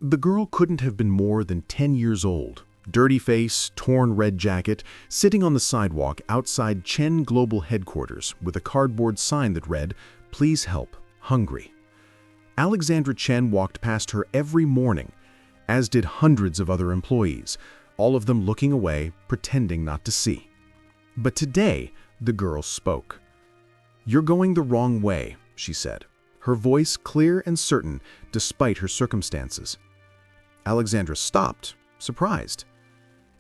The girl couldn't have been more than 10 years old. Dirty face, torn red jacket, sitting on the sidewalk outside Chen Global Headquarters with a cardboard sign that read, "Please help, hungry." Alexandra Chen walked past her every morning, as did hundreds of other employees, all of them looking away, pretending not to see. But today, the girl spoke. "You're going the wrong way," she said, her voice clear and certain despite her circumstances. Alexandra stopped, surprised.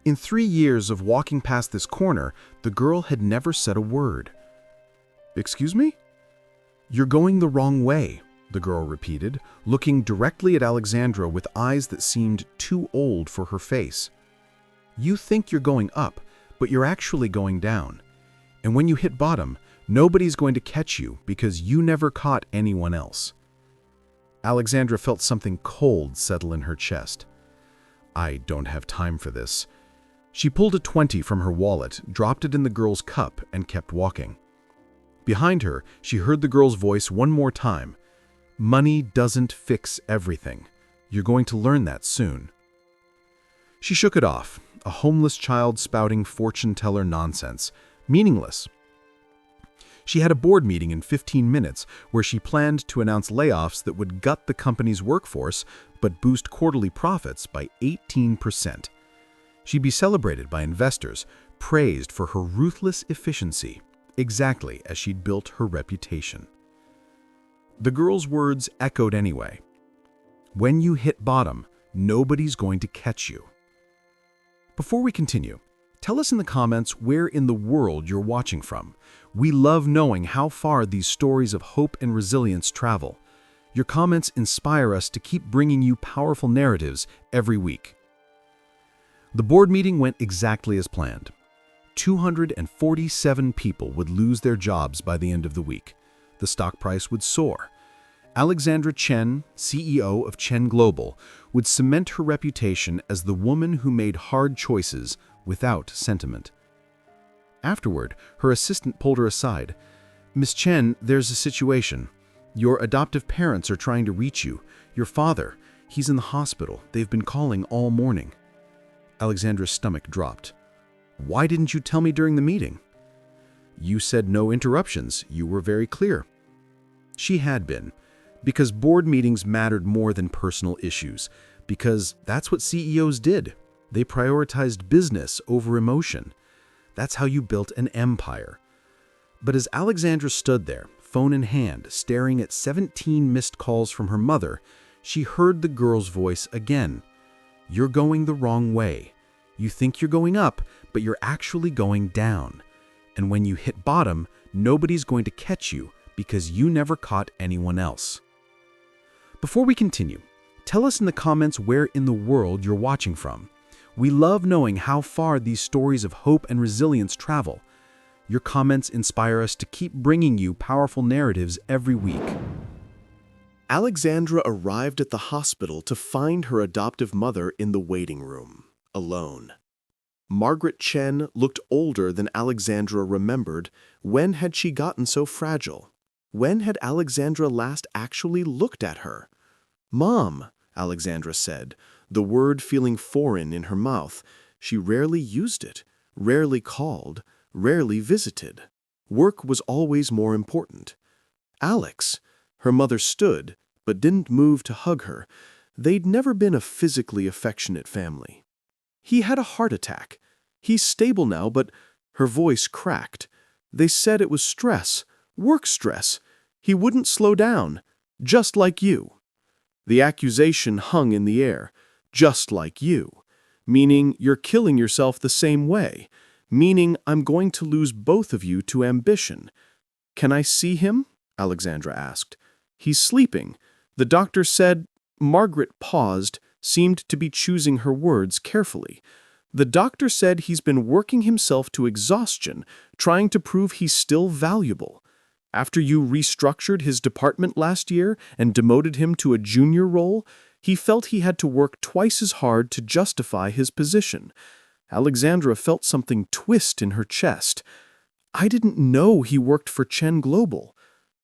In 3 years of walking past this corner, the girl had never said a word. "Excuse me?" "You're going the wrong way," the girl repeated, looking directly at Alexandra with eyes that seemed too old for her face. "You think you're going up, but you're actually going down. And when you hit bottom, nobody's going to catch you because you never caught anyone else." Alexandra felt something cold settle in her chest. "I don't have time for this." She pulled a 20 from her wallet, dropped it in the girl's cup, and kept walking. Behind her, she heard the girl's voice one more time. "Money doesn't fix everything. You're going to learn that soon." She shook it off, a homeless child spouting fortune-teller nonsense, meaningless. She had a board meeting in 15 minutes where she planned to announce layoffs that would gut the company's workforce but boost quarterly profits by 18%. She'd be celebrated by investors, praised for her ruthless efficiency, exactly as she'd built her reputation. The girl's words echoed anyway. "When you hit bottom, nobody's going to catch you." Before we continue, tell us in the comments where in the world you're watching from. We love knowing how far these stories of hope and resilience travel. Your comments inspire us to keep bringing you powerful narratives every week. The board meeting went exactly as planned. 247 people would lose their jobs by the end of the week. The stock price would soar. Alexandra Chen, CEO of Chen Global, would cement her reputation as the woman who made hard choices without sentiment. Afterward, her assistant pulled her aside. "Miss Chen, there's a situation. Your adoptive parents are trying to reach you. Your father, he's in the hospital. They've been calling all morning." Alexandra's stomach dropped. "Why didn't you tell me during the meeting?" "You said no interruptions. You were very clear." She had been, because board meetings mattered more than personal issues, because that's what CEOs did. They prioritized business over emotion. That's how you built an empire. But as Alexandra stood there, phone in hand, staring at 17 missed calls from her mother, she heard the girl's voice again. "You're going the wrong way. You think you're going up, but you're actually going down. And when you hit bottom, nobody's going to catch you because you never caught anyone else." Before we continue, tell us in the comments where in the world you're watching from. We love knowing how far these stories of hope and resilience travel. Your comments inspire us to keep bringing you powerful narratives every week. Alexandra arrived at the hospital to find her adoptive mother in the waiting room, alone. Margaret Chen looked older than Alexandra remembered. When had she gotten so fragile? When had Alexandra last actually looked at her? "Mom," Alexandra said, the word feeling foreign in her mouth. She rarely used it, rarely called, rarely visited. Work was always more important. "Alex." Her mother stood, but didn't move to hug her. They'd never been a physically affectionate family. "He had a heart attack. He's stable now, but—" Her voice cracked. "They said it was stress, work stress. He wouldn't slow down, just like you." The accusation hung in the air. "Just like you." Meaning you're killing yourself the same way. Meaning I'm going to lose both of you to ambition. "Can I see him?" Alexandra asked. "He's sleeping. The doctor said—" Margaret paused, seemed to be choosing her words carefully. "The doctor said he's been working himself to exhaustion, trying to prove he's still valuable. After you restructured his department last year and demoted him to a junior role, he felt he had to work twice as hard to justify his position." Alexandra felt something twist in her chest. "I didn't know he worked for Chen Global."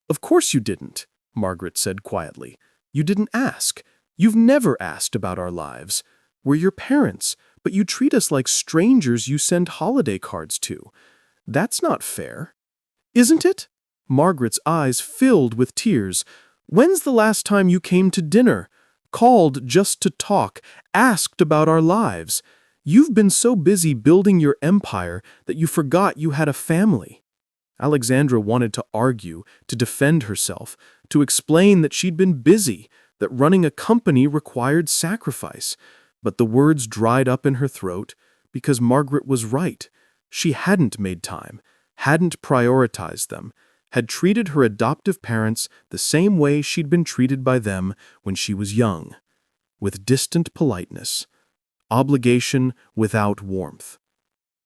"Of course you didn't," Margaret said quietly. "You didn't ask. You've never asked about our lives. We're your parents, but you treat us like strangers you send holiday cards to. That's not fair. Isn't it? Margaret's eyes filled with tears. When's the last time you came to dinner? Called just to talk, asked about our lives. You've been so busy building your empire that you forgot you had a family. Alexandra wanted to argue, to defend herself, to explain that she'd been busy, that running a company required sacrifice. But the words dried up in her throat because Margaret was right. She hadn't made time, hadn't prioritized them, had treated her adoptive parents the same way she'd been treated by them when she was young, with distant politeness, obligation without warmth.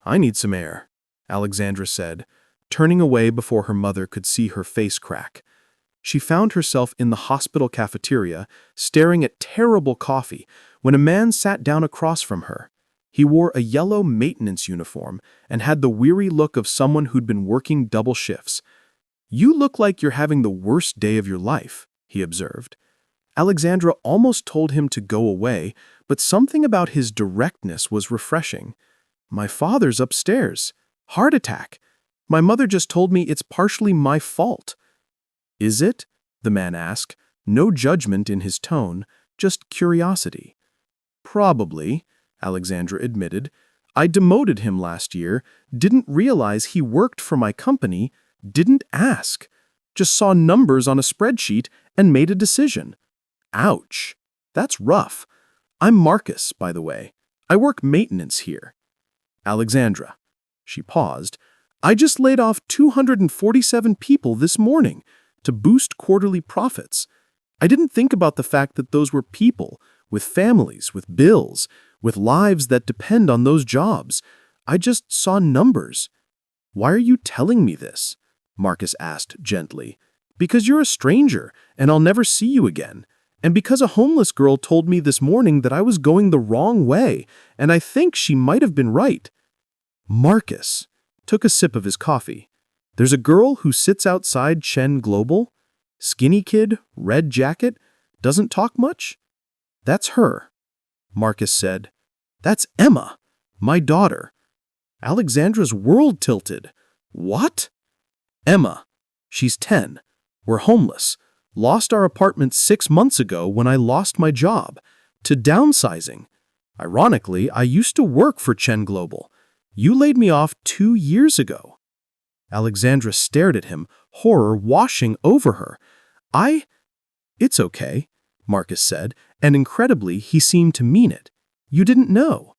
"I need some air," Alexandra said, turning away before her mother could see her face crack. She found herself in the hospital cafeteria, staring at terrible coffee, when a man sat down across from her. He wore a yellow maintenance uniform and had the weary look of someone who'd been working double shifts. "You look like you're having the worst day of your life," he observed. Alexandra almost told him to go away, but something about his directness was refreshing. "My father's upstairs. Heart attack. My mother just told me it's partially my fault." "Is it?" the man asked, no judgment in his tone, just curiosity. "Probably," Alexandra admitted. "I demoted him last year, didn't realize he worked for my company, didn't ask, just saw numbers on a spreadsheet and made a decision. Ouch. That's rough. I'm Marcus, by the way. I work maintenance here." "Alexandra." She paused. "I just laid off 247 people this morning to boost quarterly profits. I didn't think about the fact that those were people with families, with bills, with lives that depend on those jobs. I just saw numbers." "Why are you telling me this?" Marcus asked gently. "Because you're a stranger, and I'll never see you again. And because a homeless girl told me this morning that I was going the wrong way, and I think she might have been right." Marcus took a sip of his coffee. "There's a girl who sits outside Chen Global? Skinny kid, red jacket, doesn't talk much? That's her." Marcus said. "That's Emma, my daughter." Alexandra's world tilted. "What?" "Emma. She's 10. We're homeless. Lost our apartment 6 months ago when I lost my job. To downsizing. Ironically, I used to work for Chen Global. You laid me off 2 years ago." Alexandra stared at him, horror washing over her. "It's okay," Marcus said, and incredibly, he seemed to mean it. "You didn't know."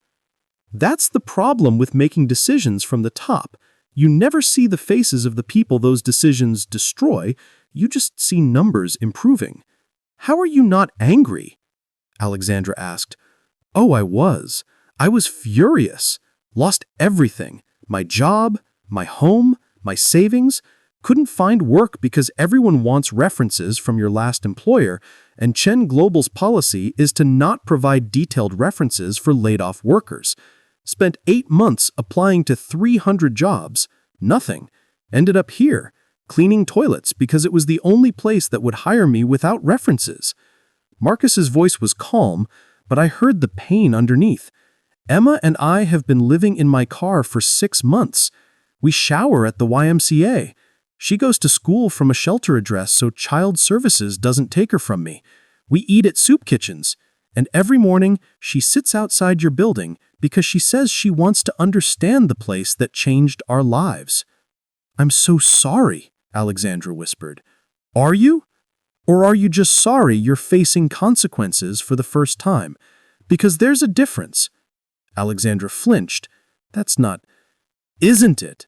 That's the problem with making decisions from the top. You never see the faces of the people those decisions destroy, you just see numbers improving. "How are you not angry?" Alexandra asked. "Oh, I was. I was furious. Lost everything. My job, my home, my savings. Couldn't find work because everyone wants references from your last employer, and Chen Global's policy is to not provide detailed references for laid-off workers. Spent 8 months applying to 300 jobs. Nothing. Ended up here, cleaning toilets because it was the only place that would hire me without references." Marcus's voice was calm, but I heard the pain underneath. "Emma and I have been living in my car for 6 months. We shower at the YMCA. She goes to school from a shelter address so child services doesn't take her from me. We eat at soup kitchens. And every morning, she sits outside your building because she says she wants to understand the place that changed our lives." "I'm so sorry," Alexandra whispered. "Are you? Or are you just sorry you're facing consequences for the first time? Because there's a difference." Alexandra flinched. "That's not... Isn't it?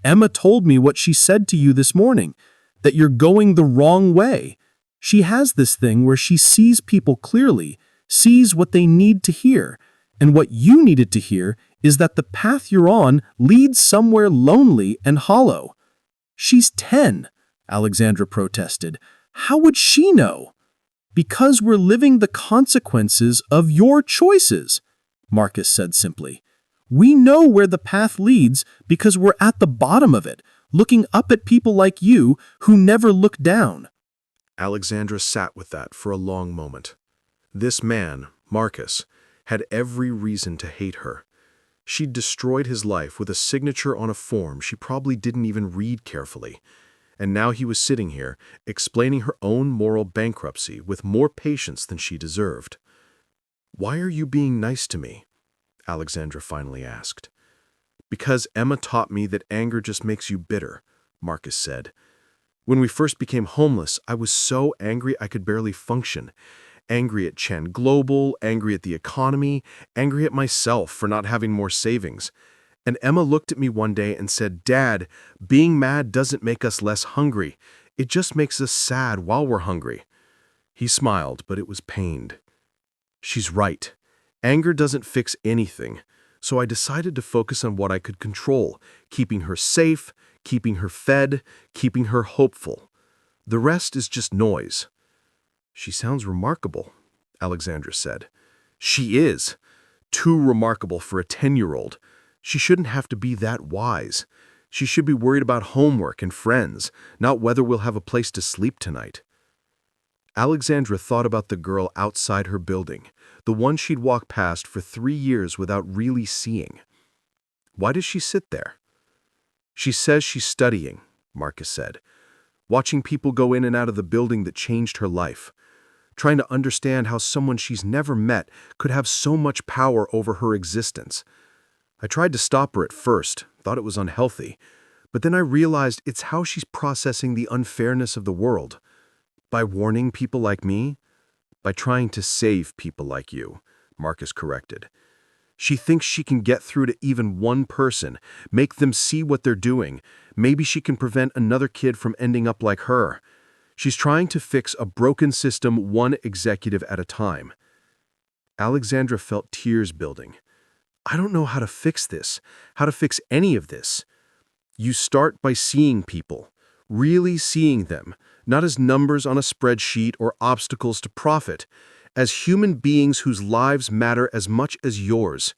Emma told me what she said to you this morning, that you're going the wrong way. She has this thing where she sees people clearly, sees what they need to hear, and what you needed to hear is that the path you're on leads somewhere lonely and hollow." "She's 10, Alexandra protested. "How would she know?" "Because we're living the consequences of your choices," Marcus said simply. "We know where the path leads because we're at the bottom of it, looking up at people like you who never look down." Alexandra sat with that for a long moment. This man, Marcus, had every reason to hate her. She'd destroyed his life with a signature on a form she probably didn't even read carefully. And now he was sitting here, explaining her own moral bankruptcy with more patience than she deserved. "Why are you being nice to me?" Alexandra finally asked. "Because Emma taught me that anger just makes you bitter," Marcus said. "When we first became homeless, I was so angry I could barely function. Angry at Chen Global, angry at the economy, angry at myself for not having more savings. And Emma looked at me one day and said, 'Dad, being mad doesn't make us less hungry. It just makes us sad while we're hungry.'" He smiled, but it was pained. "She's right. Anger doesn't fix anything. So I decided to focus on what I could control, keeping her safe, keeping her fed, keeping her hopeful. The rest is just noise." "She sounds remarkable," Alexandra said. "She is. Too remarkable for a 10-year-old. She shouldn't have to be that wise. She should be worried about homework and friends, not whether we'll have a place to sleep tonight." Alexandra thought about the girl outside her building, the one she'd walked past for 3 years without really seeing. Why does she sit there? "She says she's studying," Marcus said, "watching people go in and out of the building that changed her life, trying to understand how someone she's never met could have so much power over her existence. I tried to stop her at first, thought it was unhealthy, but then I realized it's how she's processing the unfairness of the world. By warning people like me? By trying to save people like you," Marcus corrected. "She thinks she can get through to even one person, make them see what they're doing. Maybe she can prevent another kid from ending up like her. She's trying to fix a broken system one executive at a time." Alexandra felt tears building. "I don't know how to fix this, how to fix any of this." "You start by seeing people, really seeing them, not as numbers on a spreadsheet or obstacles to profit, as human beings whose lives matter as much as yours.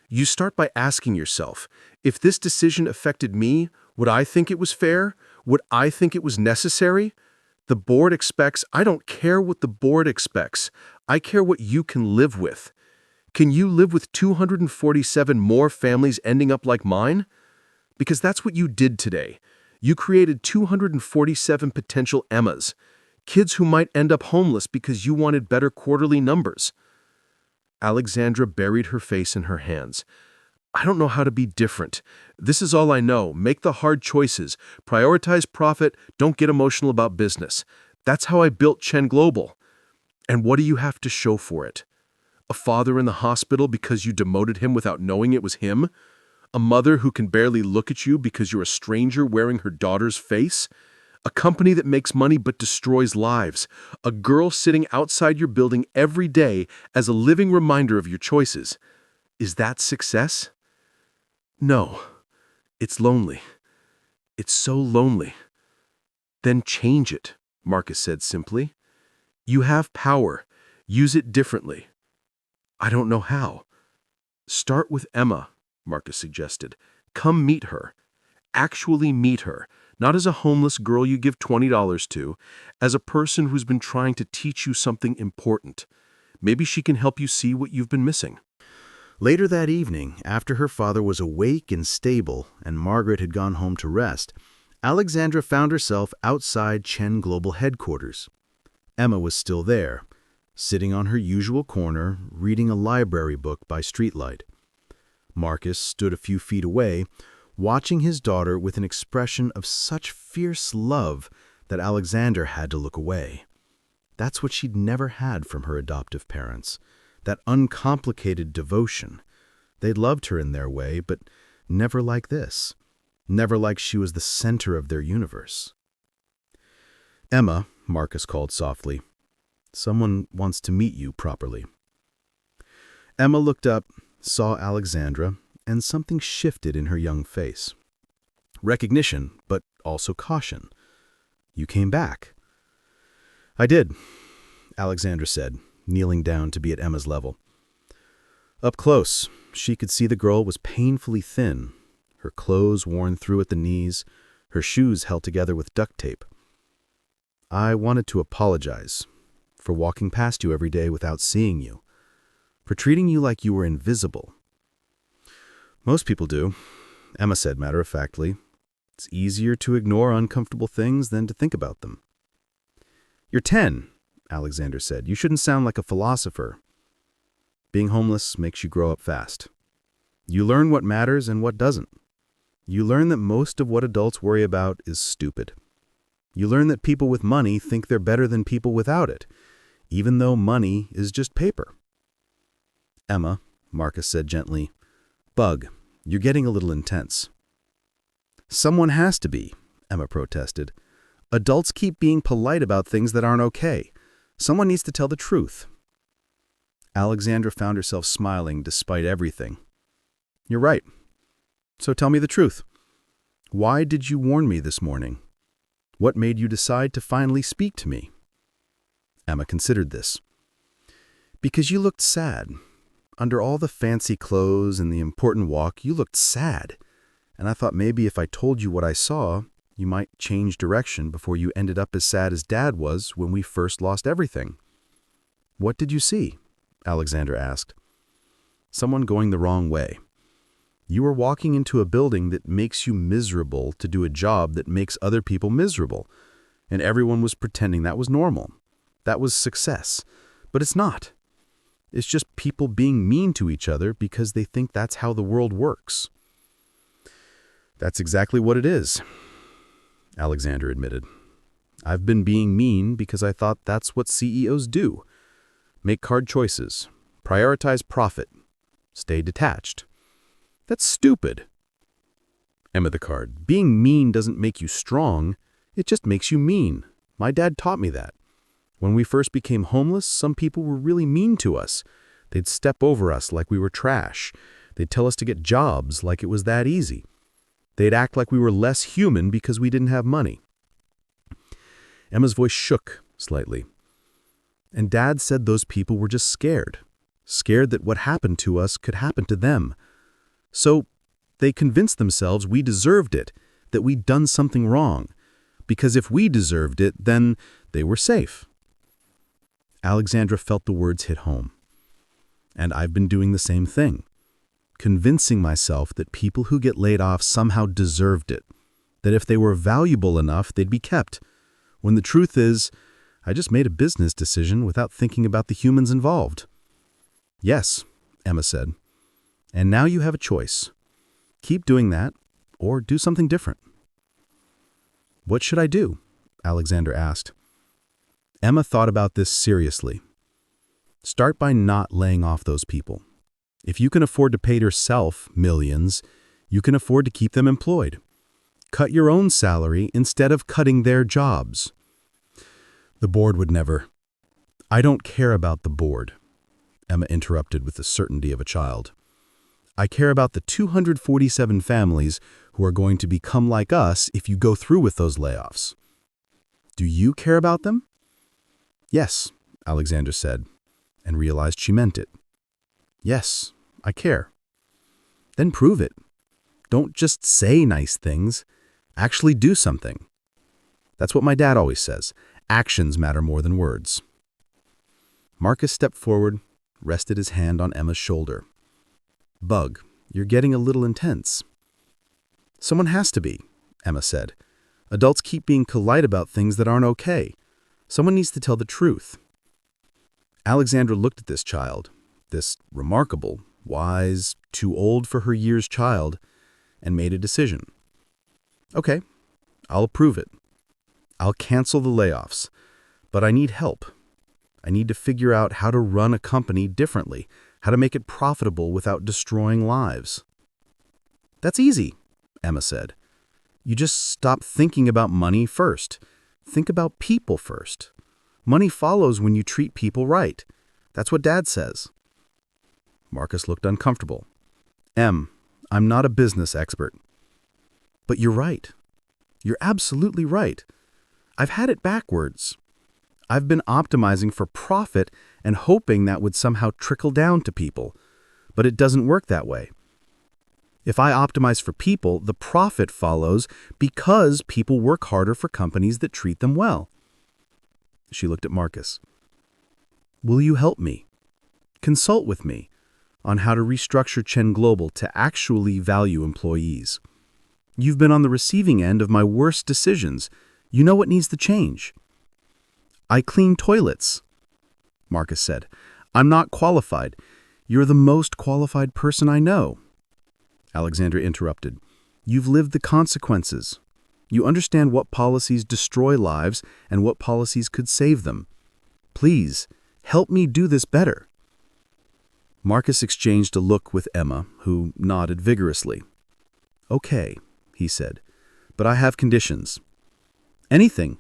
You start by asking yourself, if this decision affected me, would I think it was fair? Would I think it was necessary? The board expects, I don't care what the board expects. I care what you can live with. Can you live with 247 more families ending up like mine? Because that's what you did today. You created 247 potential Emmas, kids who might end up homeless because you wanted better quarterly numbers." Alexandra buried her face in her hands. "I don't know how to be different. This is all I know. Make the hard choices. Prioritize profit. Don't get emotional about business. That's how I built Chen Global. And what do you have to show for it? A father in the hospital because you demoted him without knowing it was him? A mother who can barely look at you because you're a stranger wearing her daughter's face? A company that makes money but destroys lives? A girl sitting outside your building every day as a living reminder of your choices? Is that success? No. It's lonely. It's so lonely." "Then change it," Marcus said simply. "You have power. Use it differently." "I don't know how." "Start with Emma," Marcus suggested. "Come meet her. Actually meet her, not as a homeless girl you give $20 to, as a person who's been trying to teach you something important. Maybe she can help you see what you've been missing." Later that evening, after her father was awake and stable and Margaret had gone home to rest, Alexandra found herself outside Chen Global headquarters. Emma was still there, sitting on her usual corner, reading a library book by streetlight. Marcus stood a few feet away, watching his daughter with an expression of such fierce love that Alexandra had to look away. That's what she'd never had from her adoptive parents, that uncomplicated devotion. They'd loved her in their way, but never like this. Never like she was the center of their universe. "Emma," Marcus called softly, "someone wants to meet you properly." Emma looked up, saw Alexandra, and something shifted in her young face. Recognition, but also caution. "You came back." "I did," Alexandra said, kneeling down to be at Emma's level. Up close, she could see the girl was painfully thin, her clothes worn through at the knees, her shoes held together with duct tape. "I wanted to apologize for walking past you every day without seeing you, for treating you like you were invisible. Most people do, Emma said matter-of-factly. It's easier to ignore uncomfortable things than to think about them. You're 10, Alexander said. You shouldn't sound like a philosopher. Being homeless makes you grow up fast. You learn what matters and what doesn't. You learn that most of what adults worry about is stupid. You learn that people with money think they're better than people without it, even though money is just paper. Emma, Marcus said gently, Bug, you're getting a little intense. Someone has to be, Emma protested. Adults keep being polite about things that aren't okay. Someone needs to tell the truth. Alexandra found herself smiling despite everything. You're right. So tell me the truth. Why did you warn me this morning? What made you decide to finally speak to me? Emma considered this. Because you looked sad. Under all the fancy clothes and the important walk, you looked sad. And I thought maybe if I told you what I saw, you might change direction before you ended up as sad as Dad was when we first lost everything. What did you see? Alexandra asked. Someone going the wrong way. You were walking into a building that makes you miserable to do a job that makes other people miserable, and everyone was pretending that was normal. That was success. But it's not. It's just people being mean to each other because they think that's how the world works. That's exactly what it is, Alexander admitted. I've been being mean because I thought that's what CEOs do. Make hard choices, prioritize profit, stay detached. That's stupid. Emma the card. Being mean doesn't make you strong, it just makes you mean. My dad taught me that. When we first became homeless, some people were really mean to us. They'd step over us like we were trash. They'd tell us to get jobs like it was that easy. They'd act like we were less human because we didn't have money. Emma's voice shook slightly. And Dad said those people were just scared. Scared that what happened to us could happen to them. So they convinced themselves we deserved it, that we'd done something wrong. Because if we deserved it, then they were safe. Alexandra felt the words hit home. And I've been doing the same thing. Convincing myself that people who get laid off somehow deserved it. That if they were valuable enough, they'd be kept. When the truth is, I just made a business decision without thinking about the humans involved. Yes, Emma said. And now you have a choice. Keep doing that, or do something different. What should I do? Alexander asked. Emma thought about this seriously. Start by not laying off those people. If you can afford to pay yourself millions, you can afford to keep them employed. Cut your own salary instead of cutting their jobs. The board would never. I don't care about the board, Emma interrupted with the certainty of a child. I care about the 247 families who are going to become like us if you go through with those layoffs. Do you care about them? Yes, Alexander said, and realized she meant it. Yes, I care. Then prove it. Don't just say nice things. Actually do something. That's what my dad always says. Actions matter more than words. Marcus stepped forward, rested his hand on Emma's shoulder. Bug, you're getting a little intense. Someone has to be, Emma said. Adults keep being polite about things that aren't okay. Someone needs to tell the truth. Alexandra looked at this child, this remarkable, wise, too old for her years child, and made a decision. Okay, I'll approve it. I'll cancel the layoffs, but I need help. I need to figure out how to run a company differently, how to make it profitable without destroying lives. That's easy, Emma said. You just stop thinking about money first. Think about people first. Money follows when you treat people right. That's what Dad says. Marcus looked uncomfortable. I'm not a business expert. But you're right. You're absolutely right. I've had it backwards. I've been optimizing for profit and hoping that would somehow trickle down to people. But it doesn't work that way. If I optimize for people, the profit follows because people work harder for companies that treat them well. She looked at Marcus. Will you help me? Consult with me on how to restructure Chen Global to actually value employees. You've been on the receiving end of my worst decisions. You know what needs to change. I clean toilets, Marcus said. I'm not qualified. You're the most qualified person I know. Alexandra interrupted. You've lived the consequences. You understand what policies destroy lives and what policies could save them. Please, help me do this better. Marcus exchanged a look with Emma, who nodded vigorously. Okay, he said, but I have conditions. Anything.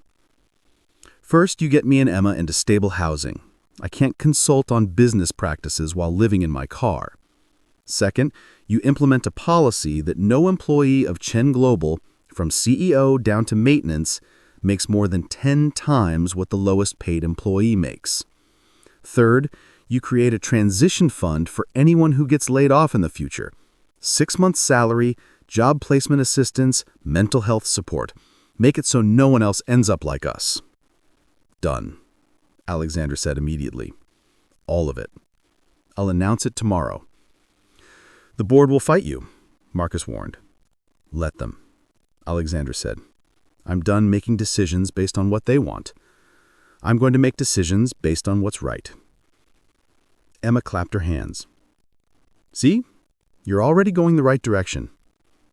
First, you get me and Emma into stable housing. I can't consult on business practices while living in my car. Second, you implement a policy that no employee of Chen Global, from CEO down to maintenance, makes more than 10 times what the lowest paid employee makes. Third, you create a transition fund for anyone who gets laid off in the future. 6 months salary, job placement assistance, mental health support. Make it so no one else ends up like us. Done, Alexandra said immediately. All of it. I'll announce it tomorrow. The board will fight you, Marcus warned. Let them, Alexandra said. I'm done making decisions based on what they want. I'm going to make decisions based on what's right. Emma clapped her hands. See? You're already going the right direction.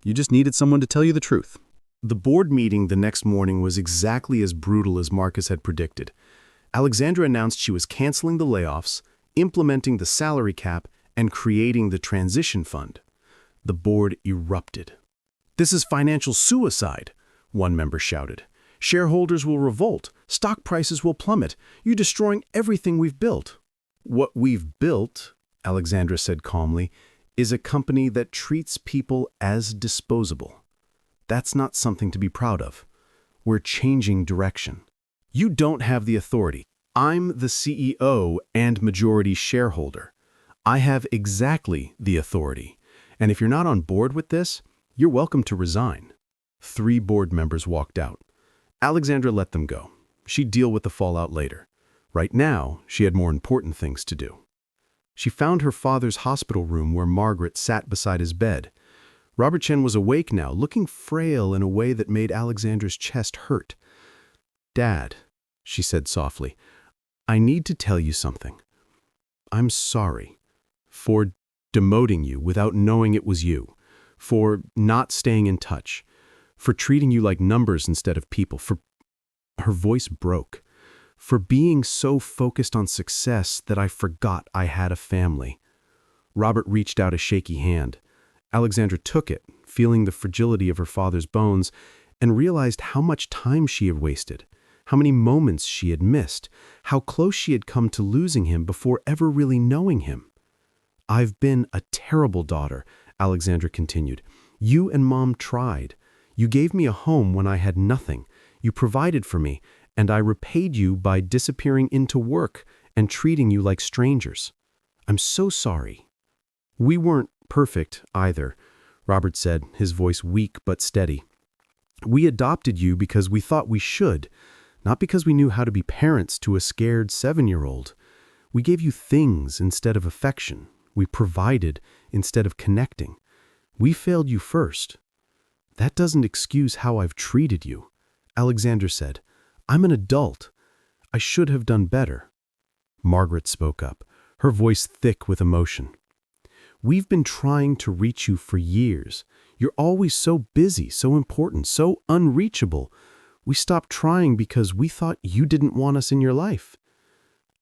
You just needed someone to tell you the truth. The board meeting the next morning was exactly as brutal as Marcus had predicted. Alexandra announced she was canceling the layoffs, implementing the salary cap, and creating the transition fund. The board erupted. "This is financial suicide," one member shouted. "Shareholders will revolt. Stock prices will plummet. You're destroying everything we've built." "What we've built," Alexandra said calmly, "is a company that treats people as disposable. That's not something to be proud of. We're changing direction. You don't have the authority. I'm the CEO and majority shareholder. I have exactly the authority. And if you're not on board with this, you're welcome to resign." 3 board members walked out. Alexandra let them go. She'd deal with the fallout later. Right now, she had more important things to do. She found her father's hospital room where Margaret sat beside his bed. Robert Chen was awake now, looking frail in a way that made Alexandra's chest hurt. "Dad," she said softly, "I need to tell you something. I'm sorry for demoting you without knowing it was you, for not staying in touch, for treating you like numbers instead of people, for—" Her voice broke. "For being so focused on success that I forgot I had a family." Robert reached out a shaky hand. Alexandra took it, feeling the fragility of her father's bones, and realized how much time she had wasted, how many moments she had missed, how close she had come to losing him before ever really knowing him. "I've been a terrible daughter," Alexandra continued. "You and Mom tried. You gave me a home when I had nothing. You provided for me, and I repaid you by disappearing into work and treating you like strangers. I'm so sorry." "We weren't perfect either," Robert said, his voice weak but steady. "We adopted you because we thought we should, not because we knew how to be parents to a scared 7-year-old. We gave you things instead of affection. We provided instead of connecting. We failed you first. That doesn't excuse how I've treated you," Alexandra said. "I'm an adult. I should have done better." Margaret spoke up, her voice thick with emotion. "We've been trying to reach you for years. You're always so busy, so important, so unreachable. We stopped trying because we thought you didn't want us in your life."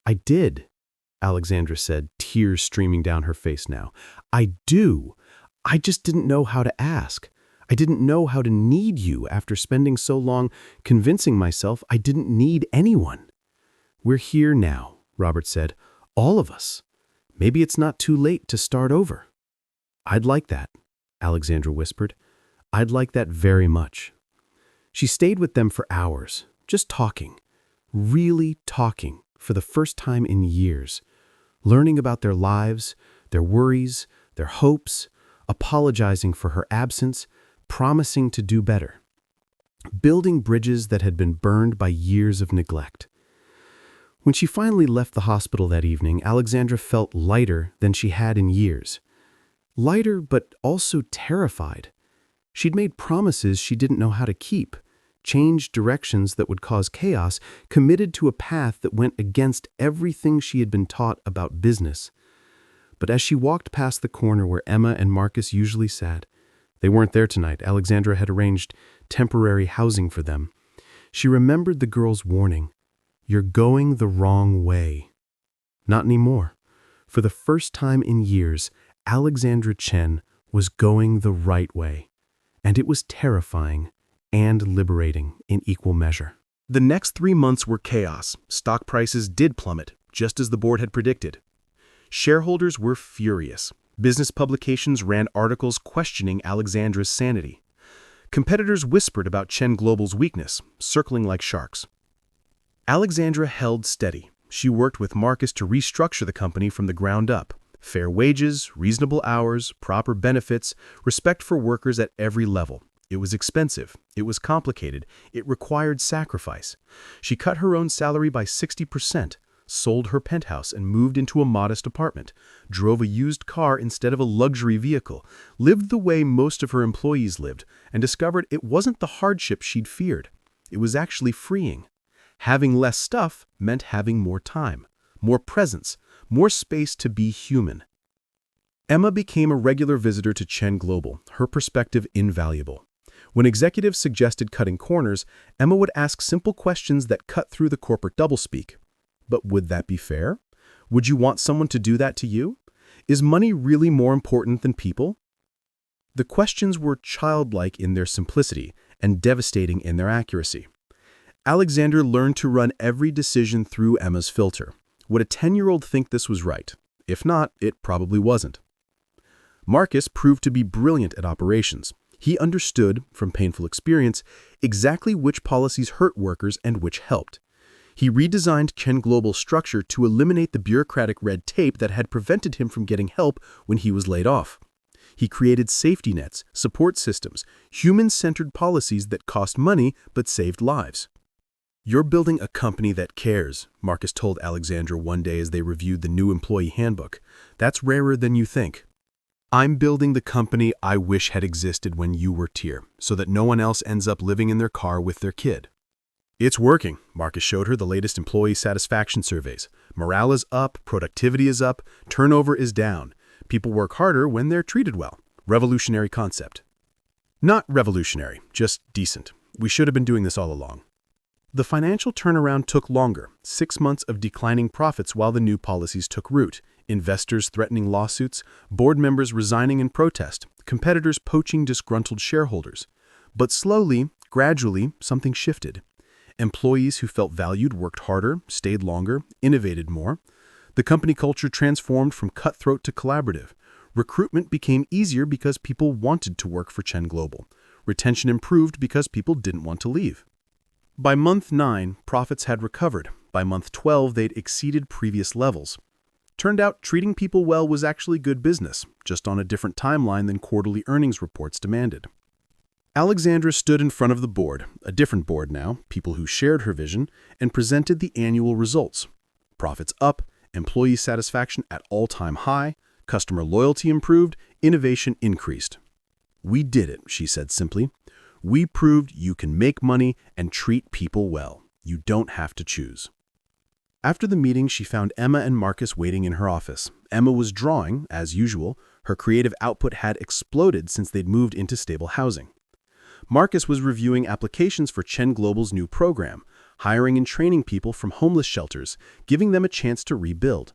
"I did," Alexandra said, tears streaming down her face now. "I do. I just didn't know how to ask. I didn't know how to need you after spending so long convincing myself I didn't need anyone." "We're here now," Robert said. "All of us. Maybe it's not too late to start over." "I'd like that," Alexandra whispered. "I'd like that very much." She stayed with them for hours, just talking, really talking for the first time in years, learning about their lives, their worries, their hopes, apologizing for her absence, promising to do better, building bridges that had been burned by years of neglect. When she finally left the hospital that evening, Alexandra felt lighter than she had in years. Lighter, but also terrified. She'd made promises she didn't know how to keep, changed directions that would cause chaos, committed to a path that went against everything she had been taught about business. But as she walked past the corner where Emma and Marcus usually sat, they weren't there tonight. Alexandra had arranged temporary housing for them. She remembered the girl's warning. You're going the wrong way. Not anymore. For the first time in years, Alexandra Chen was going the right way. And it was terrifying and liberating in equal measure. The next 3 months were chaos. Stock prices did plummet, just as the board had predicted. Shareholders were furious. Business publications ran articles questioning Alexandra's sanity. Competitors whispered about Chen Global's weakness, circling like sharks. Alexandra held steady. She worked with Marcus to restructure the company from the ground up. Fair wages, reasonable hours, proper benefits, respect for workers at every level. It was expensive. It was complicated. It required sacrifice. She cut her own salary by 60%, sold her penthouse and moved into a modest apartment, drove a used car instead of a luxury vehicle, lived the way most of her employees lived, and discovered it wasn't the hardship she'd feared. It was actually freeing. Having less stuff meant having more time, more presence, more space to be human. Emma became a regular visitor to Chen Global, her perspective invaluable. When executives suggested cutting corners, Emma would ask simple questions that cut through the corporate doublespeak. But would that be fair? Would you want someone to do that to you? Is money really more important than people? The questions were childlike in their simplicity and devastating in their accuracy. Alexandra learned to run every decision through Emma's filter. Would a 10-year-old think this was right? If not, it probably wasn't. Marcus proved to be brilliant at operations. He understood, from painful experience, exactly which policies hurt workers and which helped. He redesigned Chen Global's structure to eliminate the bureaucratic red tape that had prevented him from getting help when he was laid off. He created safety nets, support systems, human-centered policies that cost money but saved lives. You're building a company that cares, Marcus told Alexandra one day as they reviewed the new employee handbook. That's rarer than you think. I'm building the company I wish had existed when you were here, so that no one else ends up living in their car with their kid. It's working, Marcus showed her the latest employee satisfaction surveys. Morale is up, productivity is up, turnover is down. People work harder when they're treated well. Revolutionary concept. Not revolutionary, just decent. We should have been doing this all along. The financial turnaround took longer, 6 months of declining profits while the new policies took root, investors threatening lawsuits, board members resigning in protest, competitors poaching disgruntled shareholders. But slowly, gradually, something shifted. Employees who felt valued worked harder, stayed longer, innovated more. The company culture transformed from cutthroat to collaborative. Recruitment became easier because people wanted to work for Chen Global. Retention improved because people didn't want to leave. By month 9, profits had recovered. By month 12, they'd exceeded previous levels. Turned out treating people well was actually good business, just on a different timeline than quarterly earnings reports demanded. Alexandra stood in front of the board, a different board now, people who shared her vision, and presented the annual results. Profits up, employee satisfaction at all-time high, customer loyalty improved, innovation increased. We did it, she said simply. We proved you can make money and treat people well. You don't have to choose. After the meeting, she found Emma and Marcus waiting in her office. Emma was drawing, as usual. Her creative output had exploded since they'd moved into stable housing. Marcus was reviewing applications for Chen Global's new program, hiring and training people from homeless shelters, giving them a chance to rebuild.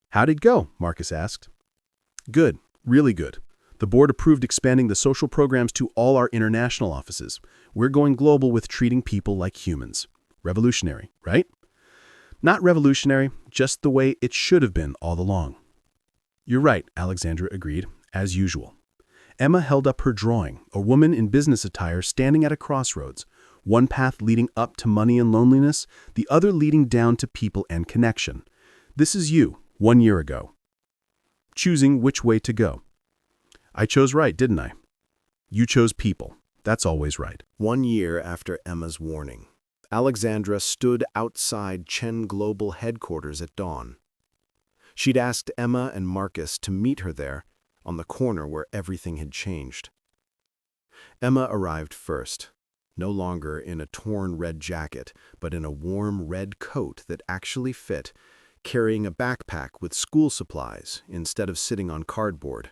How'd it go? Marcus asked. Good, really good. The board approved expanding the social programs to all our international offices. We're going global with treating people like humans. Revolutionary, right? Not revolutionary, just the way it should have been all along. You're right, Alexandra agreed, as usual. Emma held up her drawing, a woman in business attire standing at a crossroads, one path leading up to money and loneliness, the other leading down to people and connection. This is you, 1 year ago. Choosing which way to go. I chose right, didn't I? You chose people. That's always right. 1 year after Emma's warning, Alexandra stood outside Chen Global headquarters at dawn. She'd asked Emma and Marcus to meet her there, on the corner where everything had changed. Emma arrived first, no longer in a torn red jacket, but in a warm red coat that actually fit, carrying a backpack with school supplies instead of sitting on cardboard.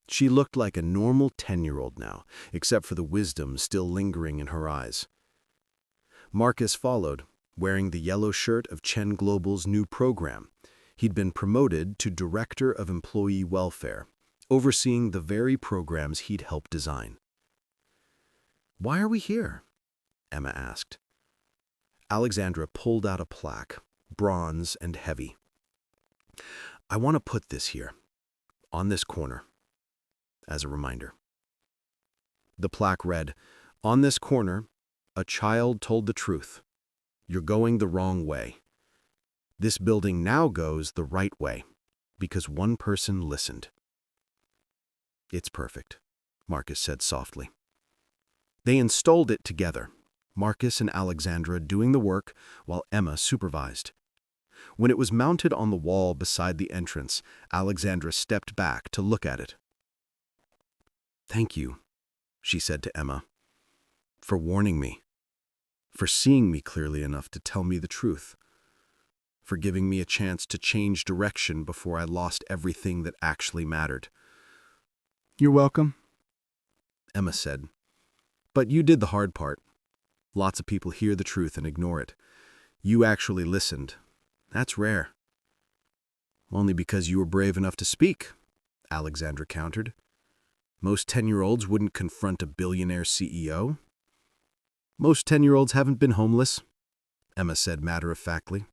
She looked like a normal 10-year-old now, except for the wisdom still lingering in her eyes. Marcus followed, wearing the yellow shirt of Chen Global's new program. He'd been promoted to Director of Employee Welfare, overseeing the very programs he'd helped design. "Why are we here?" Emma asked. Alexandra pulled out a plaque, bronze and heavy. "I want to put this here, on this corner, as a reminder." The plaque read, "On this corner, a child told the truth. You're going the wrong way. This building now goes the right way, because one person listened." "It's perfect," Marcus said softly. They installed it together, Marcus and Alexandra doing the work while Emma supervised. When it was mounted on the wall beside the entrance, Alexandra stepped back to look at it. "Thank you," she said to Emma, "for warning me, for seeing me clearly enough to tell me the truth, for giving me a chance to change direction before I lost everything that actually mattered." "You're welcome," Emma said. "But you did the hard part. Lots of people hear the truth and ignore it. You actually listened. That's rare." "Only because you were brave enough to speak," Alexandra countered. "Most 10-year-olds wouldn't confront a billionaire CEO." "Most 10-year-olds haven't been homeless," Emma said matter-of-factly.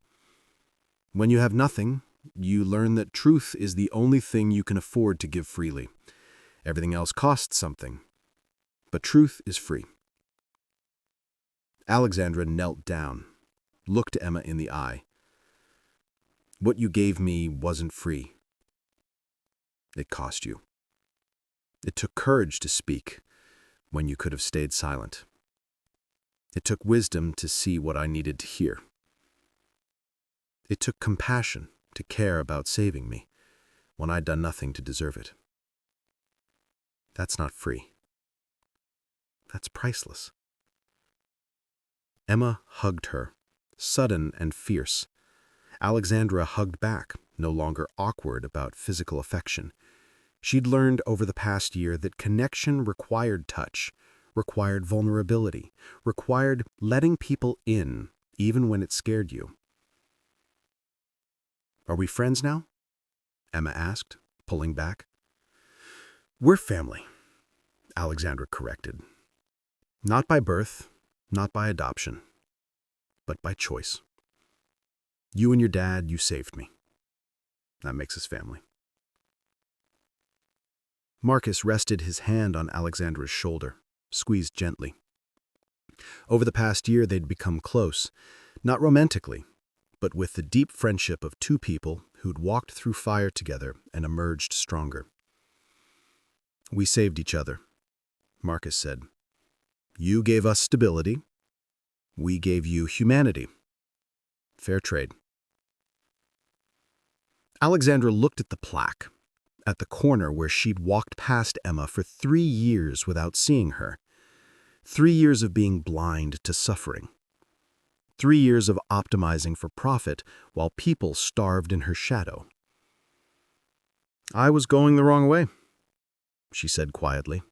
"When you have nothing, you learn that truth is the only thing you can afford to give freely. Everything else costs something. But truth is free." Alexandra knelt down, looked Emma in the eye. "What you gave me wasn't free. It cost you. It took courage to speak when you could have stayed silent. It took wisdom to see what I needed to hear. It took compassion to care about saving me when I'd done nothing to deserve it. That's not free. That's priceless." Emma hugged her, sudden and fierce. Alexandra hugged back, no longer awkward about physical affection. She'd learned over the past year that connection required touch, required vulnerability, required letting people in, even when it scared you. "Are we friends now?" Emma asked, pulling back. "We're family," Alexandra corrected. "Not by birth, not by adoption, but by choice. You and your dad, you saved me. That makes us family." Marcus rested his hand on Alexandra's shoulder, squeezed gently. Over the past year, they'd become close, not romantically, but with the deep friendship of two people who'd walked through fire together and emerged stronger. "We saved each other," Marcus said. "You gave us stability. We gave you humanity. Fair trade." Alexandra looked at the plaque, at the corner where she'd walked past Emma for 3 years without seeing her. 3 years of being blind to suffering. 3 years of optimizing for profit while people starved in her shadow. "I was going the wrong way," she said quietly.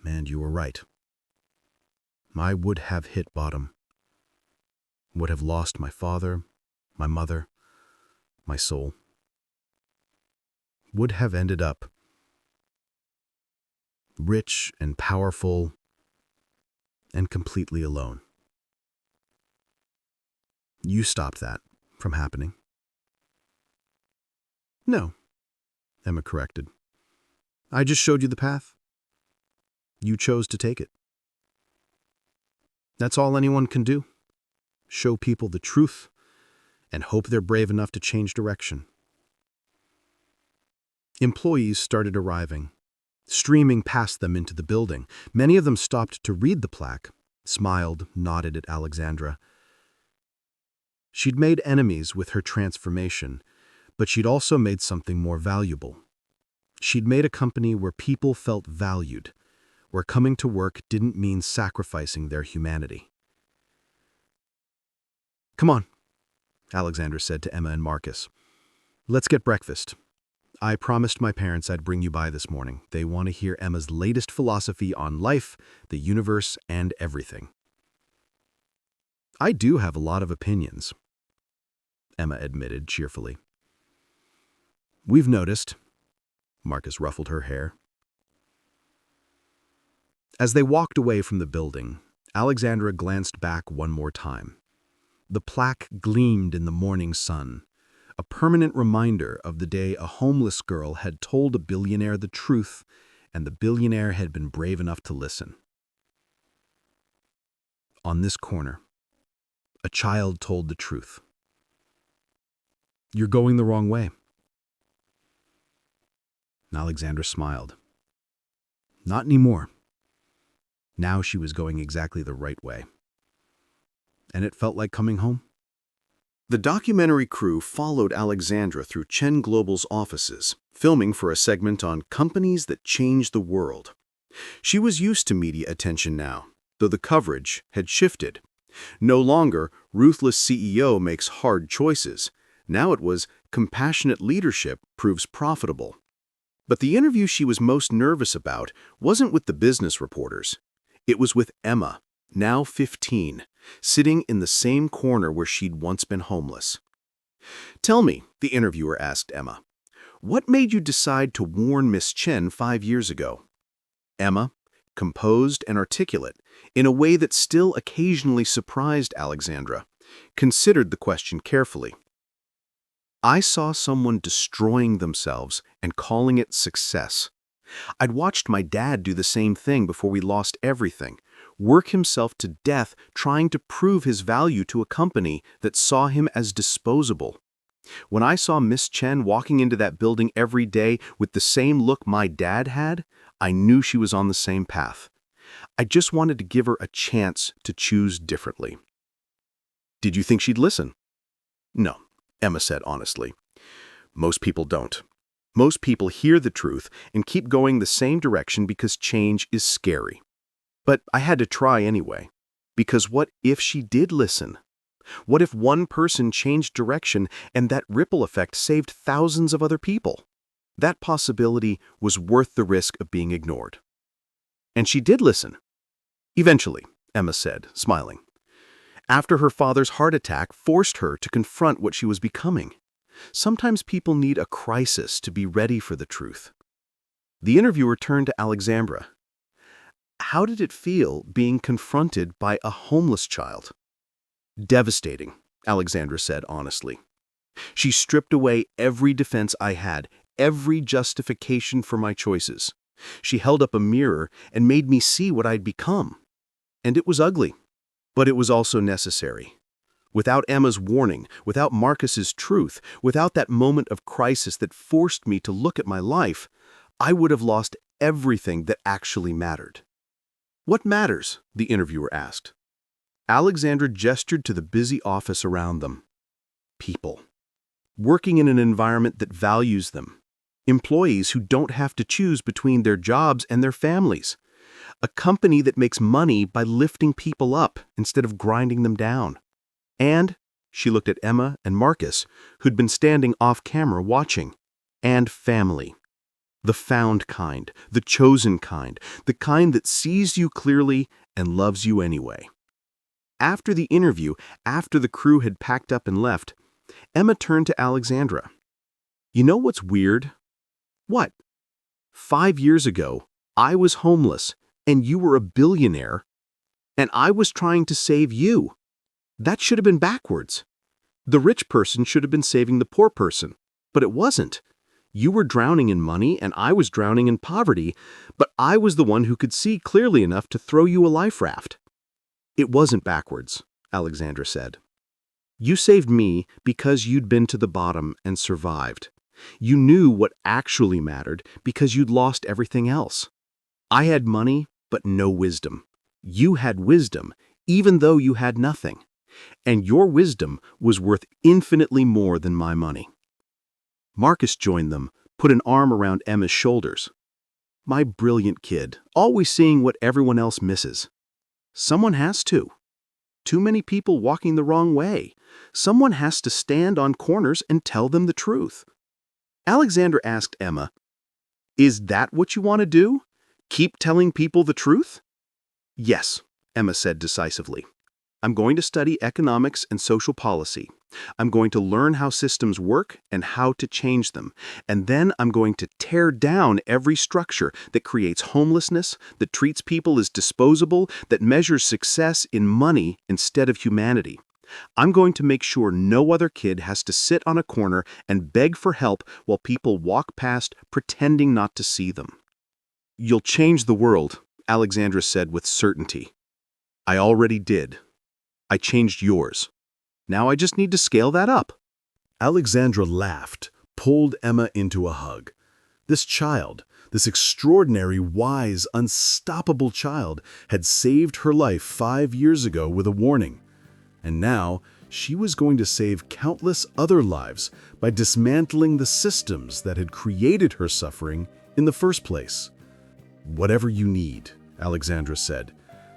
"And you were right. I would have hit bottom. Would have lost my father, my mother, my soul. Would have ended up rich and powerful and completely alone. You stopped that from happening." "No," Emma corrected. "I just showed you the path. You chose to take it. That's all anyone can do. Show people the truth and hope they're brave enough to change direction." Employees started arriving, streaming past them into the building. Many of them stopped to read the plaque, smiled, nodded at Alexandra. She'd made enemies with her transformation, but she'd also made something more valuable. She'd made a company where people felt valued, where coming to work didn't mean sacrificing their humanity. "Come on," Alexandra said to Emma and Marcus. "Let's get breakfast. I promised my parents I'd bring you by this morning. They want to hear Emma's latest philosophy on life, the universe, and everything." "I do have a lot of opinions," Emma admitted cheerfully. "We've noticed." Marcus ruffled her hair. As they walked away from the building, Alexandra glanced back one more time. The plaque gleamed in the morning sun, a permanent reminder of the day a homeless girl had told a billionaire the truth, and the billionaire had been brave enough to listen. On this corner, a child told the truth. "You're going the wrong way." Alexandra smiled. Not anymore. Now she was going exactly the right way. And it felt like coming home. The documentary crew followed Alexandra through Chen Global's offices, filming for a segment on companies that change the world. She was used to media attention now, though the coverage had shifted. No longer, ruthless CEO makes hard choices. Now it was, compassionate leadership proves profitable. But the interview she was most nervous about wasn't with the business reporters. It was with Emma, now 15, sitting in the same corner where she'd once been homeless. "Tell me," the interviewer asked Emma, "what made you decide to warn Miss Chen 5 years ago?" Emma, composed and articulate, in a way that still occasionally surprised Alexandra, considered the question carefully. "I saw someone destroying themselves and calling it success. I'd watched my dad do the same thing before we lost everything, work himself to death trying to prove his value to a company that saw him as disposable. When I saw Miss Chen walking into that building every day with the same look my dad had, I knew she was on the same path. I just wanted to give her a chance to choose differently." "Did you think she'd listen?" "No," Emma said honestly. "Most people don't. Most people hear the truth and keep going the same direction because change is scary. But I had to try anyway. Because what if she did listen? What if one person changed direction and that ripple effect saved thousands of other people? That possibility was worth the risk of being ignored." "And she did listen." "Eventually," Emma said, smiling. "After her father's heart attack forced her to confront what she was becoming. Sometimes people need a crisis to be ready for the truth." The interviewer turned to Alexandra. "How did it feel being confronted by a homeless child?" "Devastating," Alexandra said honestly. "She stripped away every defense I had, every justification for my choices. She held up a mirror and made me see what I'd become. And it was ugly, but it was also necessary. Without Emma's warning, without Marcus's truth, without that moment of crisis that forced me to look at my life, I would have lost everything that actually mattered." "What matters?" the interviewer asked. Alexandra gestured to the busy office around them. "People. Working in an environment that values them. Employees who don't have to choose between their jobs and their families. A company that makes money by lifting people up instead of grinding them down. And," she looked at Emma and Marcus, who'd been standing off camera watching, "and family. The found kind, the chosen kind, the kind that sees you clearly and loves you anyway." After the interview, after the crew had packed up and left, Emma turned to Alexandra. "You know what's weird?" "What?" "5 years ago, I was homeless, and you were a billionaire, and I was trying to save you. That should have been backwards. The rich person should have been saving the poor person, but it wasn't. You were drowning in money and I was drowning in poverty, but I was the one who could see clearly enough to throw you a life raft." "It wasn't backwards," Alexandra said. "You saved me because you'd been to the bottom and survived. You knew what actually mattered because you'd lost everything else. I had money, but no wisdom. You had wisdom, even though you had nothing. And your wisdom was worth infinitely more than my money. Marcus joined them, put an arm around Emma's shoulders. My brilliant kid, always seeing what everyone else misses. Someone has to. Too many people walking the wrong way. Someone has to stand on corners and tell them the truth. Alexandra asked Emma, "Is that what you want to do? Keep telling people the truth?" "Yes," Emma said decisively. "I'm going to study economics and social policy. I'm going to learn how systems work and how to change them. And then I'm going to tear down every structure that creates homelessness, that treats people as disposable, that measures success in money instead of humanity. I'm going to make sure no other kid has to sit on a corner and beg for help while people walk past pretending not to see them." "You'll change the world," Alexandra said with certainty. "I already did. I changed yours. Now I just need to scale that up." Alexandra laughed, pulled Emma into a hug. This child, this extraordinary, wise, unstoppable child, had saved her life 5 years ago with a warning. And now, she was going to save countless other lives by dismantling the systems that had created her suffering in the first place. "Whatever you need," Alexandra said.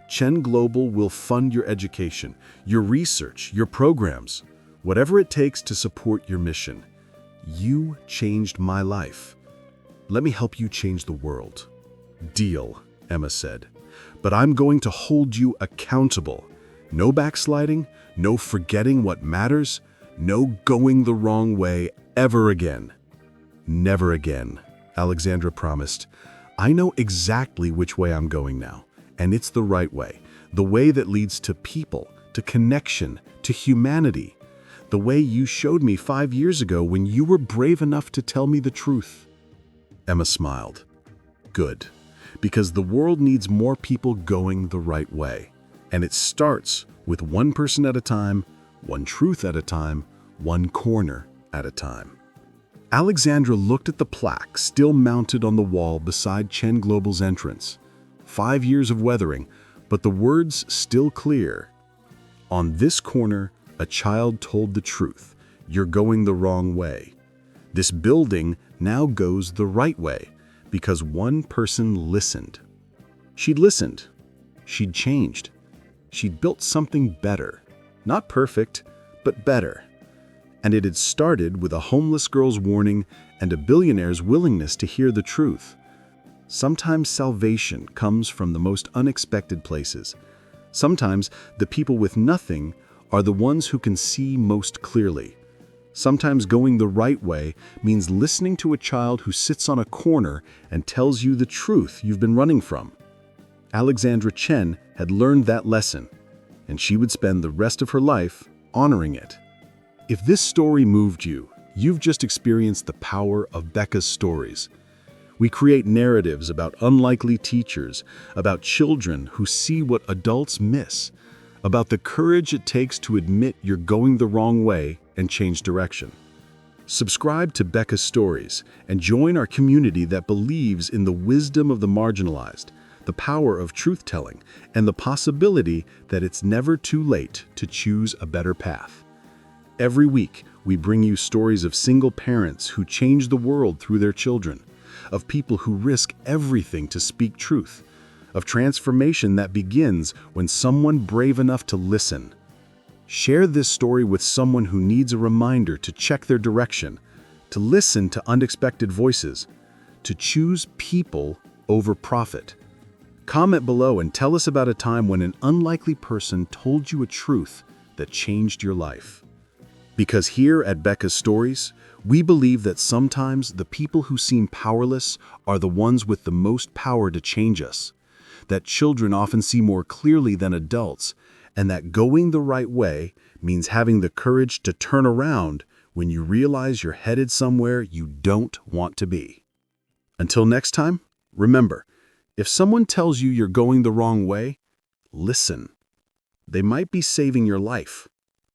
"Chen Global will fund your education, your research, your programs, whatever it takes to support your mission. You changed my life. Let me help you change the world." "Deal," Emma said. "But I'm going to hold you accountable. No backsliding, no forgetting what matters, no going the wrong way ever again." "Never again," Alexandra promised. "I know exactly which way I'm going now. And it's the right way, the way that leads to people, to connection, to humanity. The way you showed me 5 years ago when you were brave enough to tell me the truth." Emma smiled. "Good, because the world needs more people going the right way. And it starts with one person at a time, one truth at a time, one corner at a time." Alexandra looked at the plaque still mounted on the wall beside Chen Global's entrance. 5 years of weathering, but the words still clear. "On this corner, a child told the truth. You're going the wrong way. This building now goes the right way because one person listened." She'd listened. She'd changed. She'd built something better. Not perfect, but better. And it had started with a homeless girl's warning and a billionaire's willingness to hear the truth. Sometimes salvation comes from the most unexpected places. Sometimes the people with nothing are the ones who can see most clearly. Sometimes going the right way means listening to a child who sits on a corner and tells you the truth you've been running from. Alexandra Chen had learned that lesson, and she would spend the rest of her life honoring it. If this story moved you, you've just experienced the power of Becca's stories. We create narratives about unlikely teachers, about children who see what adults miss, about the courage it takes to admit you're going the wrong way and change direction. Subscribe to Becca's Stories and join our community that believes in the wisdom of the marginalized, the power of truth-telling, and the possibility that it's never too late to choose a better path. Every week, we bring you stories of single parents who change the world through their children, of people who risk everything to speak truth, of transformation that begins when someone brave enough to listen. Share this story with someone who needs a reminder to check their direction, to listen to unexpected voices, to choose people over profit. Comment below and tell us about a time when an unlikely person told you a truth that changed your life. Because here at Becca's Stories, we believe that sometimes the people who seem powerless are the ones with the most power to change us, that children often see more clearly than adults, and that going the right way means having the courage to turn around when you realize you're headed somewhere you don't want to be. Until next time, remember, if someone tells you you're going the wrong way, listen. They might be saving your life.